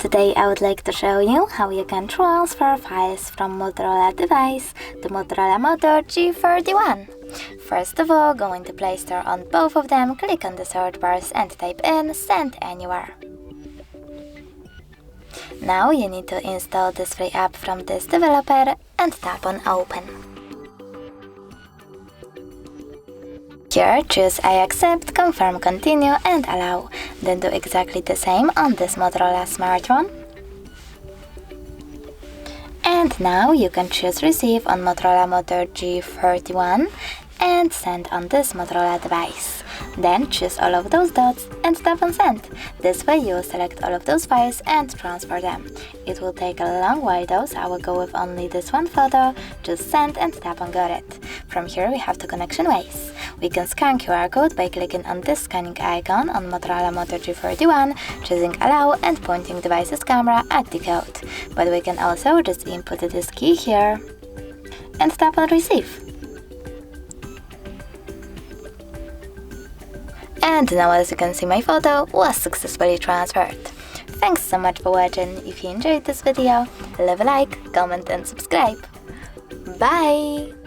Today I would like to show you how you can transfer files from Motorola Device to Motorola Moto G41. First of all, go into Play Store on both of them, click on the search bars and type in Send Anywhere. Now you need to install this free app from this developer and tap on Open. Here, choose I accept, confirm, continue and allow. Then do exactly the same on this Motorola smartphone. And now you can choose receive on Motorola Moto G41 and send on this Motorola device. Then choose all of those dots and tap on send. This way you will select all of those files and transfer them. It will take a long while though, so I will go with only this one photo, just send and tap on got it. From here we have two connection ways. We can scan QR code by clicking on this scanning icon on Motorola Moto G41, choosing allow and pointing device's camera at the code. But we can also just input this key here and tap on receive. And now as you can see, my photo was successfully transferred. Thanks so much for watching. If you enjoyed this video, leave a like, comment and subscribe. Bye!